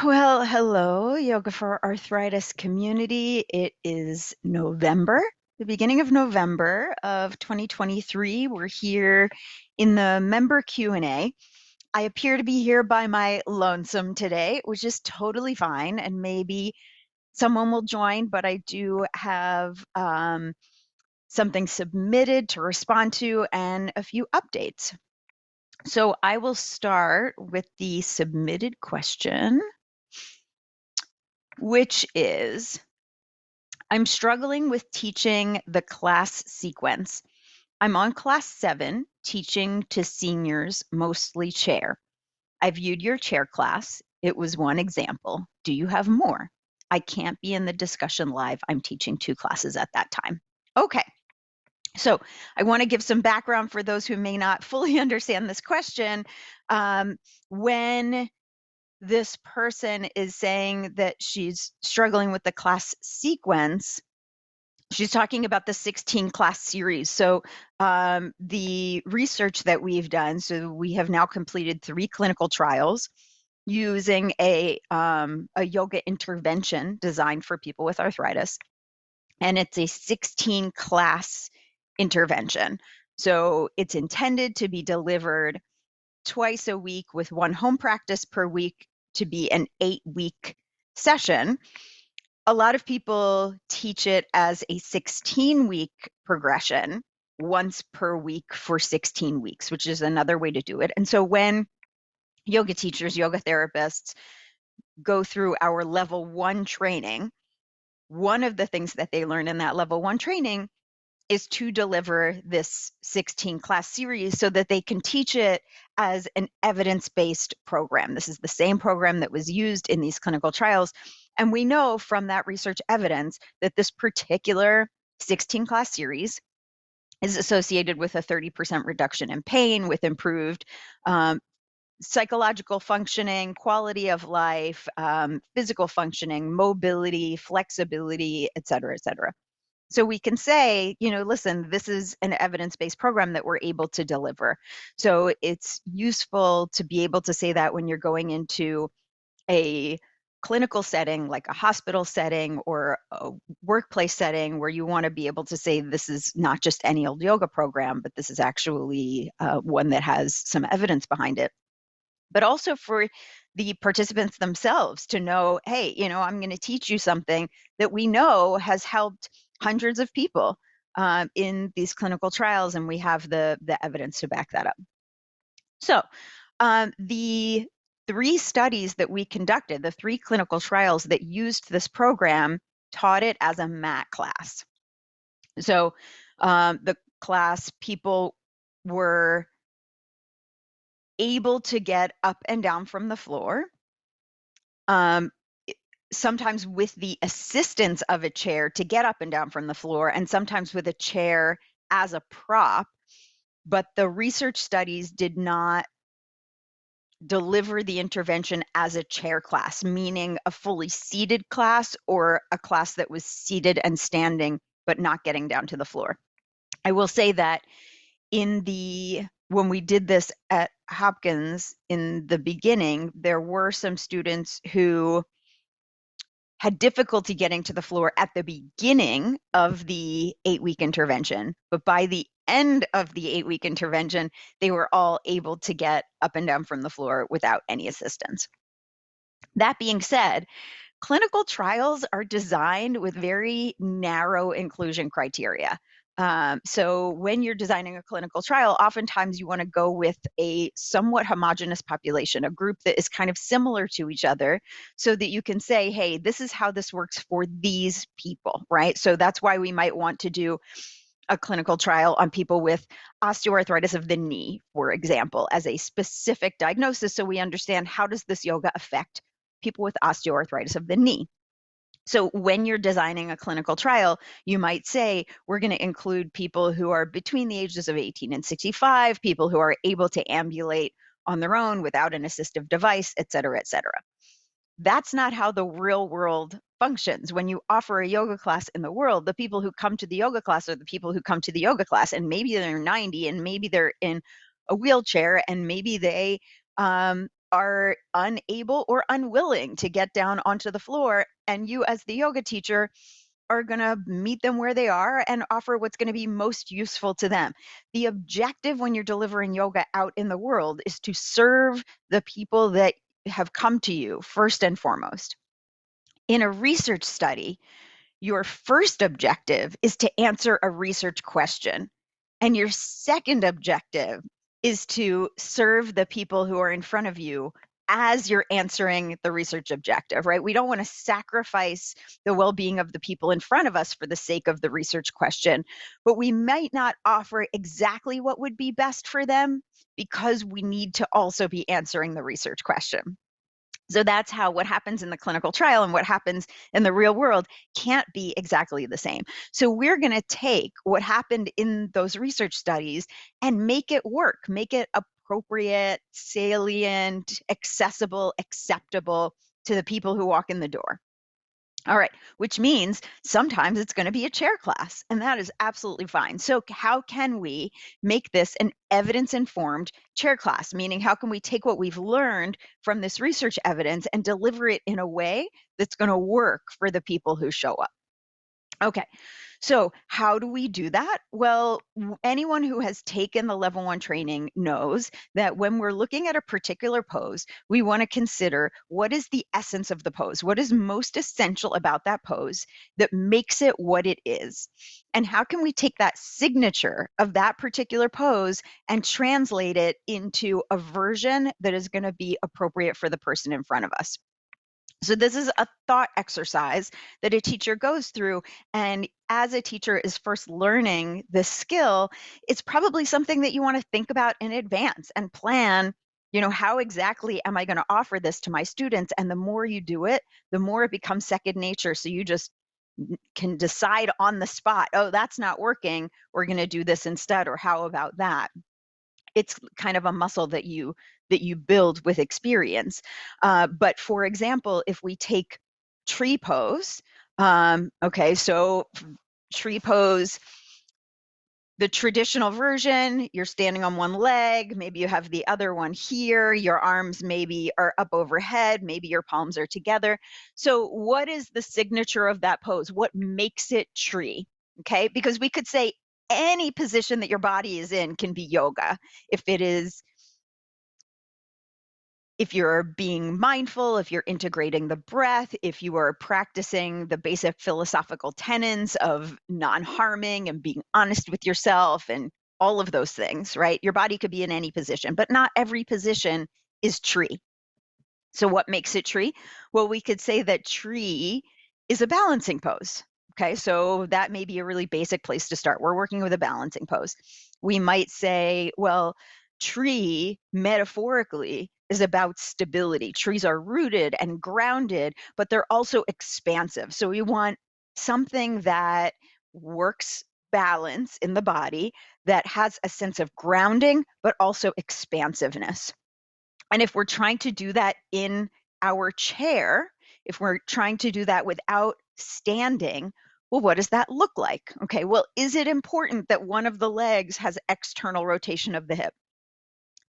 Well, hello, Yoga for Arthritis community. It is November, the beginning of November of 2023. We're here in the member Q&A. I appear to be here by my lonesome today, which is totally fine, and maybe someone will join, but I do have something submitted to respond to and a few updates. So I will start with the submitted question, which is, I'm struggling with teaching the class sequence. I'm on class 7, teaching to seniors, mostly chair. I viewed your chair class. It was one example. Do you have more? I can't be in the discussion live. I'm teaching 2 classes at that time. Okay. So I want to give some background for those who may not fully understand this question. When this person is saying that she's struggling with the class sequence, she's talking about the 16 class series. So the research that we've done, so we have now completed 3 clinical trials using a yoga intervention designed for people with arthritis. And it's a 16 class intervention. So it's intended to be delivered twice a week with 1 home practice per week to be an 8-week session. A lot of people teach it as a 16-week progression, once per week for 16 weeks, which is another way to do it. And so when yoga teachers, yoga therapists go through our level 1 training, one of the things that they learn in that level 1 training is to deliver this 16 class series so that they can teach it as an evidence-based program. This is the same program that was used in these clinical trials. And we know from that research evidence that this particular 16 class series is associated with a 30% reduction in pain, with improved psychological functioning, quality of life, physical functioning, mobility, flexibility, et cetera, et cetera. So we can say, listen, this is an evidence-based program that we're able to deliver. So it's useful to be able to say that when you're going into a clinical setting, like a hospital setting or a workplace setting, where you want to be able to say, this is not just any old yoga program, but this is actually one that has some evidence behind it. But also for the participants themselves to know, hey, I'm going to teach you something that we know has helped hundreds of people in these clinical trials, and we have the evidence to back that up. So the 3 studies that we conducted, the 3 clinical trials that used this program, taught it as a mat class. So the class, people were able to get up and down from the floor, sometimes with the assistance of a chair to get up and down from the floor, and sometimes with a chair as a prop. But the research studies did not deliver the intervention as a chair class, meaning a fully seated class or a class that was seated and standing, but not getting down to the floor. I will say that when we did this at Hopkins in the beginning, there were some students who had difficulty getting to the floor at the beginning of the 8-week intervention. But by the end of the 8-week intervention, they were all able to get up and down from the floor without any assistance. That being said, clinical trials are designed with very narrow inclusion criteria. So when you're designing a clinical trial, oftentimes you want to go with a somewhat homogeneous population, a group that is kind of similar to each other, so that you can say, hey, this is how this works for these people, right? So that's why we might want to do a clinical trial on people with osteoarthritis of the knee, for example, as a specific diagnosis, so we understand, how does this yoga affect people with osteoarthritis of the knee? So when you're designing a clinical trial, you might say, we're going to include people who are between the ages of 18 and 65, people who are able to ambulate on their own without an assistive device, et cetera, et cetera. That's not how the real world functions. When you offer a yoga class in the world, the people who come to the yoga class are the people who come to the yoga class, and maybe they're 90, and maybe they're in a wheelchair, and maybe they are unable or unwilling to get down onto the floor, and you as the yoga teacher are going to meet them where they are and offer what's going to be most useful to them. The objective when you're delivering yoga out in the world is to serve the people that have come to you first and foremost. In a research study, your first objective is to answer a research question. And your second objective is to serve the people who are in front of you as you're answering the research objective, right? We don't want to sacrifice the well being of the people in front of us for the sake of the research question, but we might not offer exactly what would be best for them because we need to also be answering the research question. So that's how what happens in the clinical trial and what happens in the real world can't be exactly the same. So we're going to take what happened in those research studies and make it work, make it appropriate, salient, accessible, acceptable to the people who walk in the door. All right, which means sometimes it's going to be a chair class, and that is absolutely fine. So, how can we make this an evidence informed chair class? Meaning, how can we take what we've learned from this research evidence and deliver it in a way that's going to work for the people who show up? Okay, so how do we do that? Well, anyone who has taken the level 1 training knows that when we're looking at a particular pose, we want to consider what is the essence of the pose? What is most essential about that pose that makes it what it is? And how can we take that signature of that particular pose and translate it into a version that is going to be appropriate for the person in front of us? So this is a thought exercise that a teacher goes through. And as a teacher is first learning this skill, it's probably something that you want to think about in advance and plan, how exactly am I going to offer this to my students? And the more you do it, the more it becomes second nature. So you just can decide on the spot, oh, that's not working. We're going to do this instead. Or how about that? It's kind of a muscle that you build with experience. But for example, if we take tree pose, okay, so tree pose, the traditional version, you're standing on one leg, maybe you have the other one here, your arms maybe are up overhead, maybe your palms are together. So what is the signature of that pose? What makes it tree? Okay, because we could say any position that your body is in can be yoga. If it is, if you're being mindful, if you're integrating the breath, if you are practicing the basic philosophical tenets of non-harming and being honest with yourself and all of those things, right? Your body could be in any position, but not every position is tree. So what makes it tree? Well, we could say that tree is a balancing pose. Okay, so that may be a really basic place to start. We're working with a balancing pose. We might say, well, tree metaphorically is about stability. Trees are rooted and grounded, but they're also expansive. So we want something that works balance in the body, that has a sense of grounding, but also expansiveness. And if we're trying to do that in our chair, if we're trying to do that without standing, well, what does that look like? Okay, well, is it important that one of the legs has external rotation of the hip?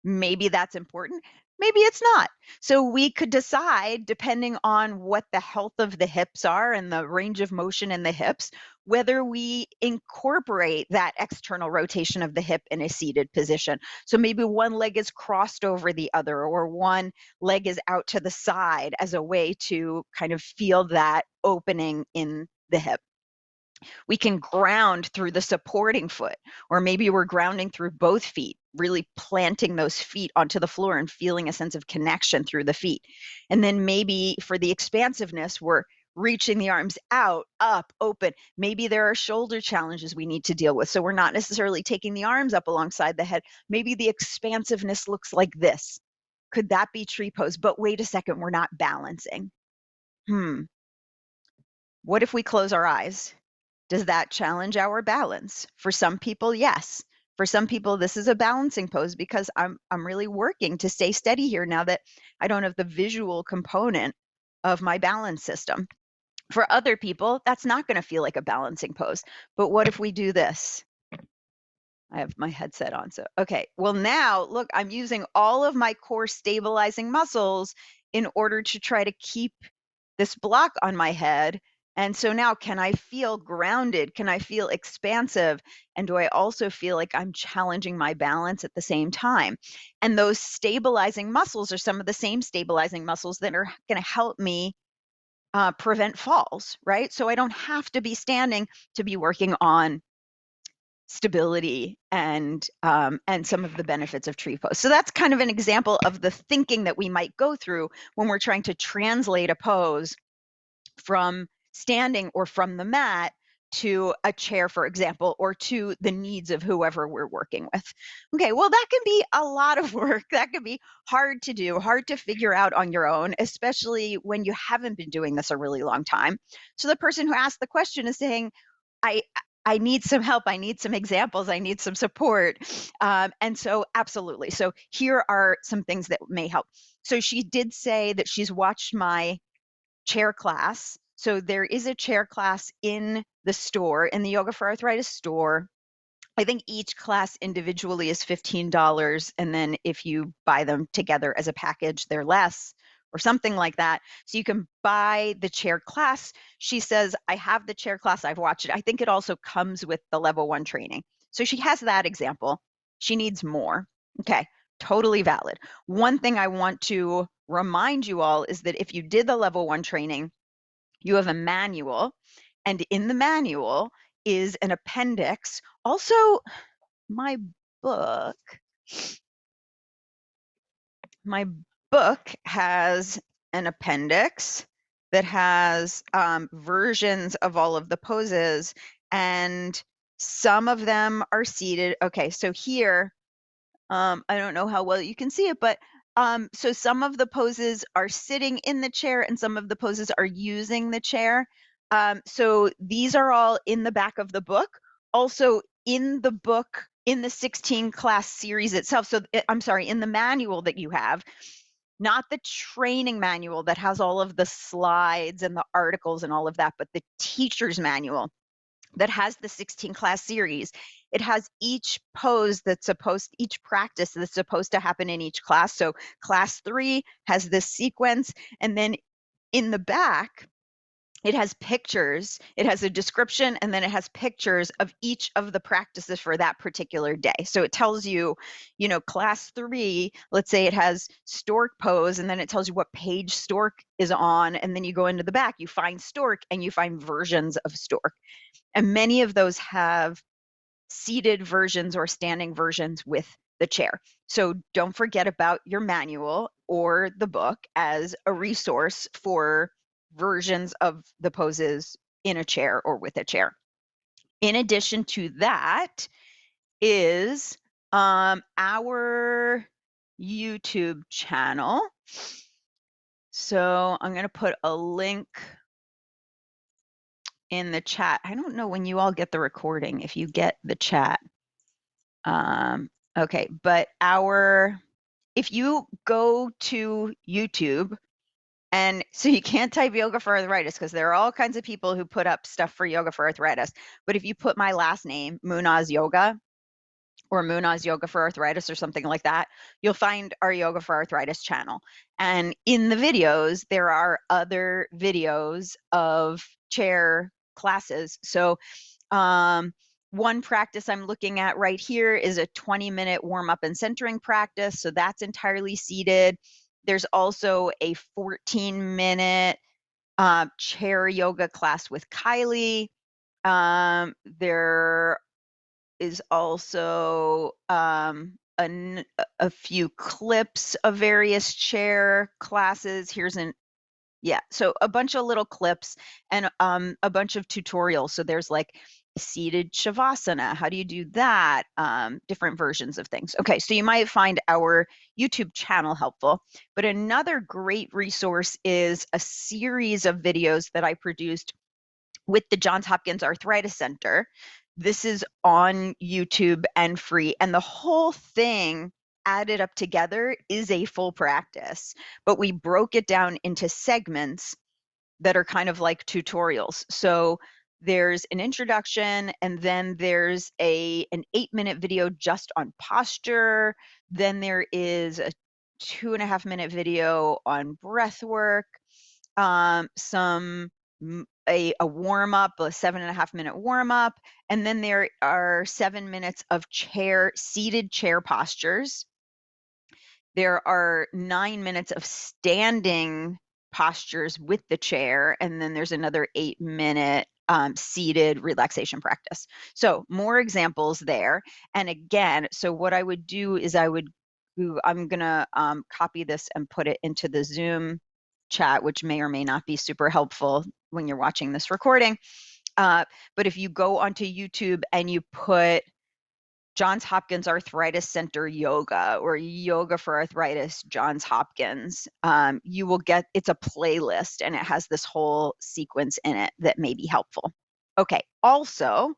Maybe that's important. Maybe it's not. So we could decide, depending on what the health of the hips are and the range of motion in the hips, whether we incorporate that external rotation of the hip in a seated position. So maybe one leg is crossed over the other, or one leg is out to the side as a way to kind of feel that opening in the hip. We can ground through the supporting foot, or maybe we're grounding through both feet, really planting those feet onto the floor and feeling a sense of connection through the feet. And then maybe for the expansiveness, we're reaching the arms out, up, open. Maybe there are shoulder challenges we need to deal with. So we're not necessarily taking the arms up alongside the head. Maybe the expansiveness looks like this. Could that be tree pose? But wait a second, we're not balancing. What if we close our eyes? Does that challenge our balance? For some people, yes. For some people, this is a balancing pose because I'm really working to stay steady here now that I don't have the visual component of my balance system. For other people, that's not going to feel like a balancing pose. But what if we do this? I have my headset on. So, okay. Well, now look, I'm using all of my core stabilizing muscles in order to try to keep this block on my head. And so now, can I feel grounded? Can I feel expansive? And do I also feel like I'm challenging my balance at the same time? And those stabilizing muscles are some of the same stabilizing muscles that are going to help me prevent falls, right? So I don't have to be standing to be working on stability and some of the benefits of tree pose. So that's kind of an example of the thinking that we might go through when we're trying to translate a pose from standing or from the mat to a chair, for example, or to the needs of whoever we're working with. Okay, well, that can be a lot of work. That can be hard to do, hard to figure out on your own, especially when you haven't been doing this a really long time. So the person who asked the question is saying, I I need some help. I need some examples. I need some support. And so, absolutely. So, here are some things that may help. So, she did say that she's watched my chair class. So, there is a chair class in the store, in the Yoga for Arthritis store. I think each class individually is $15, and then if you buy them together as a package, they're less or something like that. So you can buy the chair class. She says, I have the chair class, I've watched it. I think it also comes with the level 1 training. So she has that example. She needs more. Okay, totally valid. One thing I want to remind you all is that if you did the level 1 training, you have a manual, and in the manual is an appendix. Also, my book my book has an appendix that has versions of all of the poses, and some of them are seated. Okay, so here, I don't know how well you can see it, but so some of the poses are sitting in the chair and some of the poses are using the chair. So these are all in the back of the book. Also in the book, in the 16 class series itself. So I'm sorry, in the manual that you have, not the training manual that has all of the slides and the articles and all of that, but the teacher's manual that has the 16 class series. It has each pose that's supposed, each practice that's supposed to happen in each class. So class 3 has this sequence, and then in the back, it has pictures, it has a description, and then it has pictures of each of the practices for that particular day. So it tells you, class 3, let's say it has stork pose, and then it tells you what page stork is on, and then you go into the back, you find stork, and you find versions of stork. And many of those have seated versions or standing versions with the chair. So don't forget about your manual or the book as a resource for versions of the poses in a chair or with a chair. In addition to that is our YouTube channel. So I'm going to put a link in the chat. I don't know when you all get the recording, if you get the chat. Okay, but if you go to YouTube, and so you can't type yoga for arthritis because there are all kinds of people who put up stuff for yoga for arthritis. But if you put my last name, Munaz Yoga, or Munaz Yoga for Arthritis or something like that, you'll find our Yoga for Arthritis channel. And in the videos, there are other videos of chair classes. So one practice I'm looking at right here is a 20-minute warm-up and centering practice. So that's entirely seated. There's also a 14-minute chair yoga class with Kylie. There is also a few clips of various chair classes. So a bunch of little clips and a bunch of tutorials. So there's like seated shavasana. How do you do that? Different versions of things. Okay, so you might find our YouTube channel helpful. But another great resource is a series of videos that I produced with the Johns Hopkins Arthritis Center. This is on YouTube and free, and the whole thing added up together is a full practice, but we broke it down into segments that are kind of like tutorials. So there's an introduction, and then there's an 8-minute video just on posture. Then there is a 2.5-minute video on breath work, a warm up, a 7.5-minute warm up, and then there are 7 minutes of seated chair postures. There are 9 minutes of standing postures with the chair, and then there's another 8-minute seated relaxation practice. So more examples there. And again, so what I would do is I'm gonna copy this and put it into the Zoom chat, which may or may not be super helpful when you're watching this recording. But if you go onto YouTube and you put Johns Hopkins Arthritis Center yoga or yoga for arthritis, Johns Hopkins, you will get, it's a playlist and it has this whole sequence in it that may be helpful. Okay, also,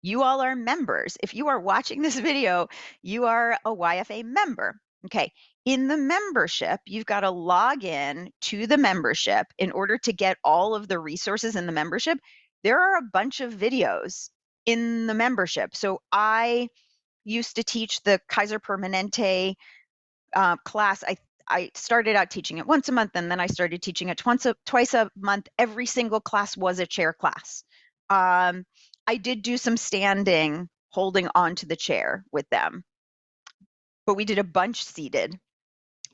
you all are members. If you are watching this video, you are a YFA member. Okay, in the membership, you've got to log in to the membership in order to get all of the resources in the membership. There are a bunch of videos in the membership. So I used to teach the Kaiser Permanente class. I started out teaching it once a month, and then I started teaching it twice a month. Every single class was a chair class. I did do some standing, holding onto the chair with them, but we did a bunch seated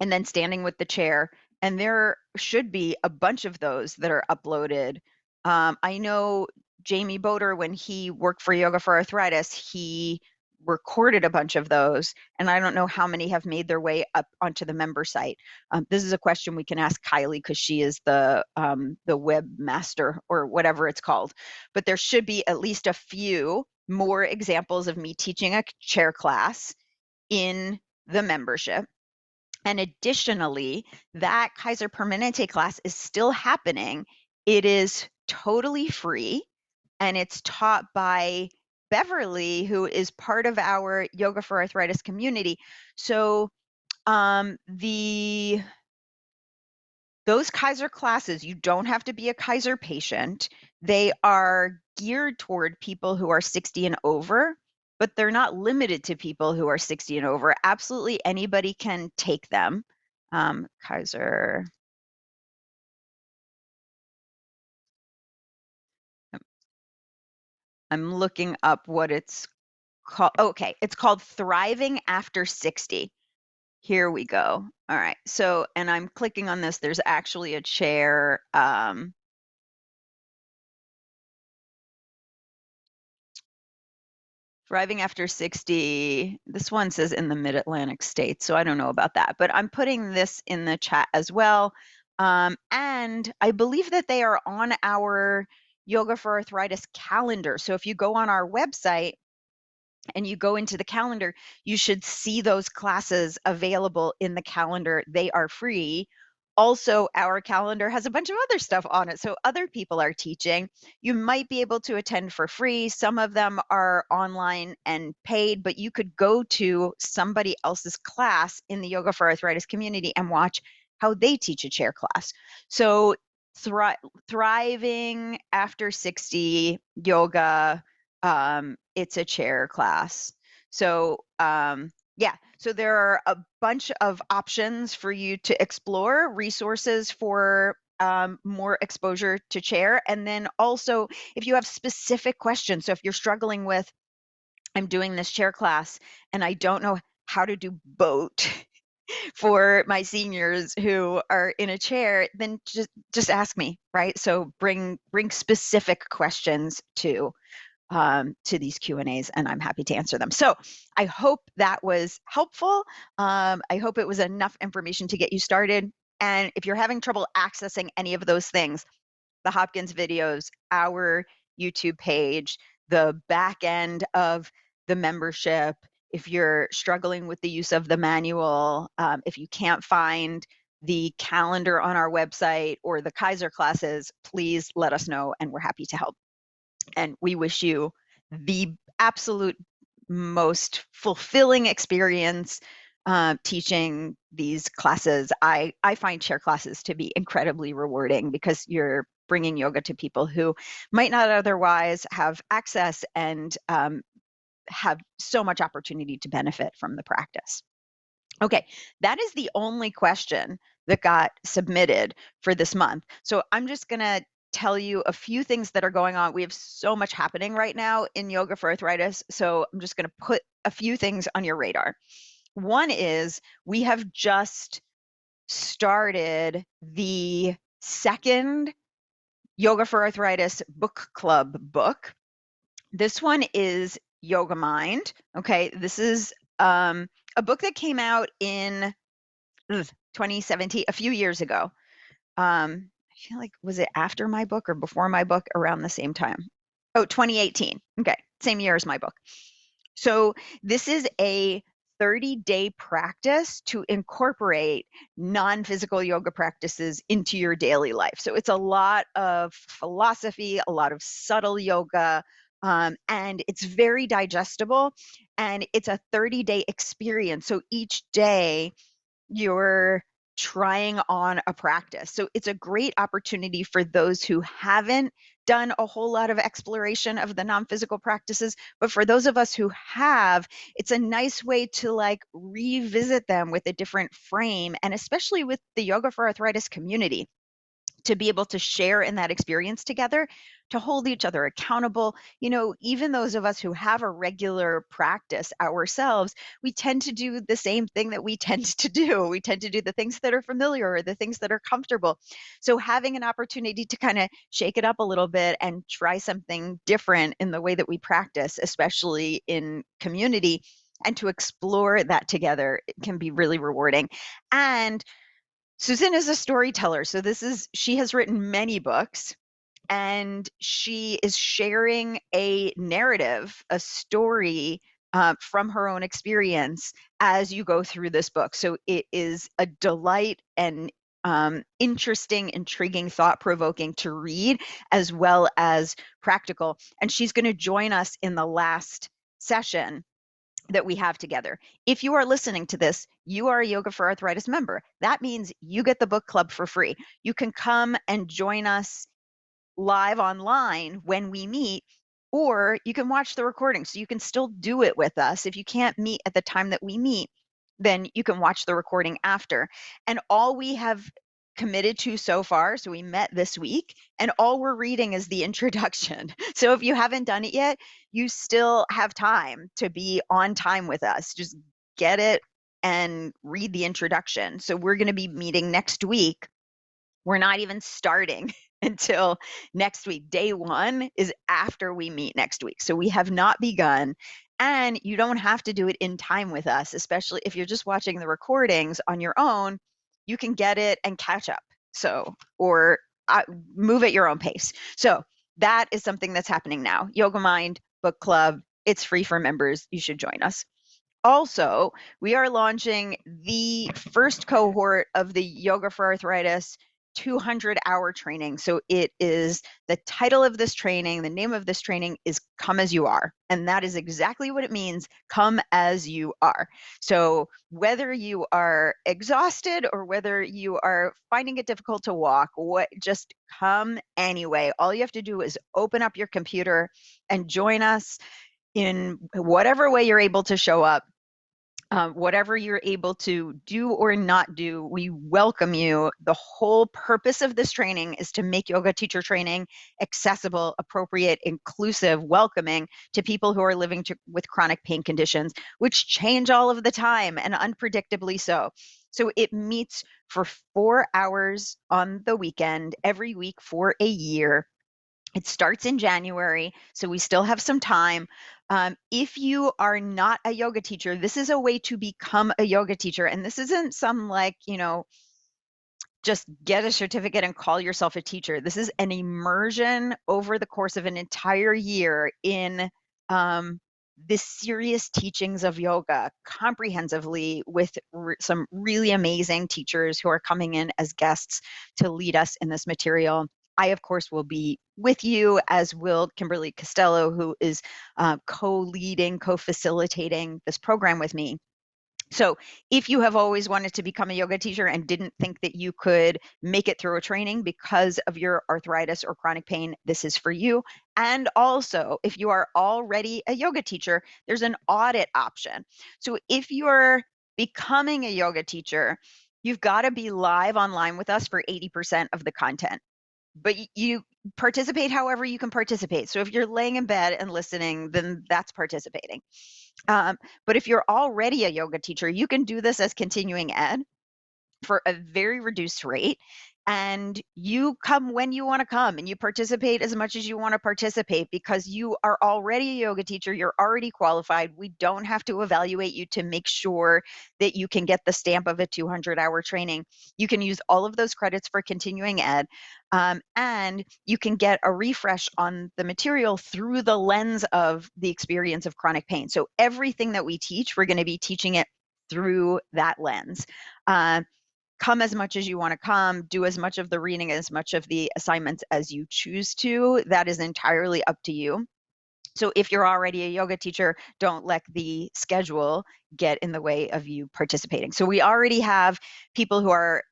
and then standing with the chair. And there should be a bunch of those that are uploaded. I know Jamie Boder, when he worked for Yoga for Arthritis, he recorded a bunch of those, and I don't know how many have made their way up onto the member site. This is a question we can ask Kylie because she is the webmaster or whatever it's called. But there should be at least a few more examples of me teaching a chair class in the membership. And additionally, that Kaiser Permanente class is still happening. It is totally free, and it's taught by Beverly, who is part of our Yoga for Arthritis community. So those Kaiser classes, you don't have to be a Kaiser patient. They are geared toward people who are 60 and over, but they're not limited to people who are 60 and over. Absolutely anybody can take them. Kaiser. I'm looking up what it's called. Okay, it's called Thriving After 60. Here we go. All right, so, and I'm clicking on this. There's actually a chair. Thriving After 60. This one says in the Mid-Atlantic states, so I don't know about that, but I'm putting this in the chat as well. And I believe that they are on our Yoga for Arthritis calendar. So if you go on our website and you go into the calendar, you should see those classes available in the calendar. They are free. Also, our calendar has a bunch of other stuff on it. So other people are teaching. You might be able to attend for free. Some of them are online and paid, but you could go to somebody else's class in the Yoga for Arthritis community and watch how they teach a chair class. So Thriving After 60 yoga, it's a chair class. So yeah, so there are a bunch of options for you to explore, resources for more exposure to chair. And then also, if you have specific questions, so if you're struggling with, I'm doing this chair class and I don't know how to do boat for my seniors who are in a chair, then just ask me, right? So bring specific questions to these Q&As, and I'm happy to answer them. So I hope that was helpful. I hope it was enough information to get you started. And if you're having trouble accessing any of those things, the Hopkins videos, our YouTube page, the back end of the membership, if you're struggling with the use of the manual, if you can't find the calendar on our website or the Kaiser classes, please let us know and we're happy to help. And we wish you the absolute most fulfilling experience teaching these classes. I find chair classes to be incredibly rewarding because you're bringing yoga to people who might not otherwise have access and have so much opportunity to benefit from the practice. Okay, that is the only question that got submitted for this month. So I'm just going to tell you a few things that are going on. We have so much happening right now in Yoga for Arthritis. So I'm just going to put a few things on your radar. One is we have just started the second Yoga for Arthritis book club book. This one is Yoga Mind. Okay, this is a book that came out in 2017, a few years ago. I feel like, was it after my book or before my book? Around the same time. Oh, 2018. Okay, same year as my book. So this is a 30-day practice to incorporate non-physical yoga practices into your daily life. So it's a lot of philosophy, a lot of subtle yoga, and it's very digestible, and it's a 30-day experience. So each day you're trying on a practice. So it's a great opportunity for those who haven't done a whole lot of exploration of the non-physical practices, but for those of us who have, it's a nice way to like revisit them with a different frame, and especially with the Yoga for Arthritis community, to be able to share in that experience together, to hold each other accountable. You know, even those of us who have a regular practice ourselves, we tend to do the same thing that we tend to do. We tend to do the things that are familiar or the things that are comfortable. So having an opportunity to kind of shake it up a little bit and try something different in the way that we practice, especially in community, and to explore that together, it can be really rewarding. And Susan is a storyteller. So she has written many books, and she is sharing a narrative, a story from her own experience as you go through this book. So it is a delight and interesting, intriguing, thought-provoking to read, as well as practical. And she's going to join us in the last session that we have together. If you are listening to this, you are a Yoga for Arthritis member. That means you get the book club for free. You can come and join us live online when we meet, or you can watch the recording. So you can still do it with us. If you can't meet at the time that we meet, then you can watch the recording after. And all we have committed to so far, so we met this week, and all we're reading is the introduction. So if you haven't done it yet, you still have time to be on time with us. Just get it and read the introduction. So we're going to be meeting next week. We're not even starting until next week. Day one is after we meet next week. So we have not begun, and you don't have to do it in time with us, especially if you're just watching the recordings on your own. You can get it and catch up. So, or move at your own pace. So that is something that's happening now. Yoga Mind Book Club. It's free for members. You should join us. Also, we are launching the first cohort of the Yoga for Arthritis 200-hour training. So it is, the title of this training, the name of this training is Come As You Are. And that is exactly what it means, come as you are. So whether you are exhausted or whether you are finding it difficult to walk, just come anyway. All you have to do is open up your computer and join us in whatever way you're able to show up. Whatever you're able to do or not do, we welcome you. The whole purpose of this training is to make yoga teacher training accessible, appropriate, inclusive, welcoming to people who are living with chronic pain conditions, which change all of the time and unpredictably so. So it meets for 4 hours on the weekend every week for a year. It starts in January, so we still have some time. If you are not a yoga teacher, this is a way to become a yoga teacher. And this isn't some like, just get a certificate and call yourself a teacher. This is an immersion over the course of an entire year in the serious teachings of yoga, comprehensively, with some really amazing teachers who are coming in as guests to lead us in this material. I, of course, will be with you, as will Kimberly Costello, who is co-leading, co-facilitating this program with me. So if you have always wanted to become a yoga teacher and didn't think that you could make it through a training because of your arthritis or chronic pain, this is for you. And also, if you are already a yoga teacher, there's an audit option. So if you're becoming a yoga teacher, you've got to be live online with us for 80% of the content. But you participate however you can participate. So if you're laying in bed and listening, then that's participating. Um, but if you're already a yoga teacher, you can do this as continuing ed for a very reduced rate. And you come when you want to come and you participate as much as you want to participate because you are already a yoga teacher. You're already qualified. We don't have to evaluate you to make sure that you can get the stamp of a 200-hour training. You can use all of those credits for continuing ed. And you can get a refresh on the material through the lens of the experience of chronic pain. So everything that we teach, we're going to be teaching it through that lens. Uh, Come as much as you want to come, do as much of the reading, as much of the assignments as you choose to. That is entirely up to you. So if you're already a yoga teacher, don't let the schedule get in the way of you participating. So we already have people who are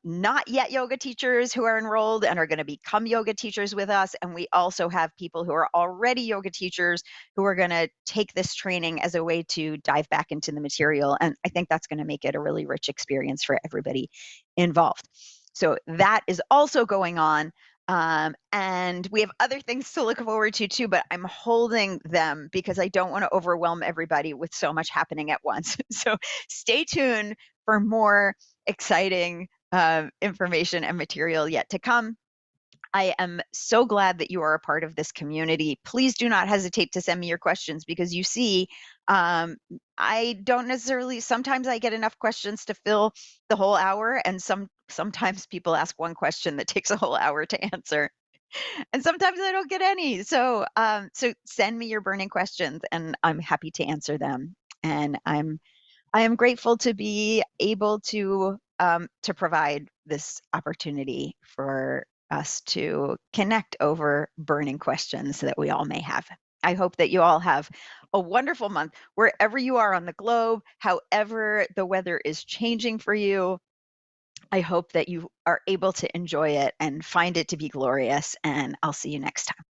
not yet yoga teachers who are enrolled and are going to become yoga teachers with us. And we also have people who are already yoga teachers who are going to take this training as a way to dive back into the material. And I think that's going to make it a really rich experience for everybody involved. So that is also going on. And we have other things to look forward to too, but I'm holding them because I don't want to overwhelm everybody with so much happening at once. So stay tuned for more exciting information and material yet to come. I am so glad that you are a part of this community. Please do not hesitate to send me your questions because you see, I don't necessarily, sometimes I get enough questions to fill the whole hour, and sometimes people ask one question that takes a whole hour to answer. And sometimes I don't get any. So send me your burning questions and I'm happy to answer them. And I am grateful to be able to provide this opportunity for us to connect over burning questions that we all may have. I hope that you all have a wonderful month wherever you are on the globe, however the weather is changing for you. I hope that you are able to enjoy it and find it to be glorious. And I'll see you next time.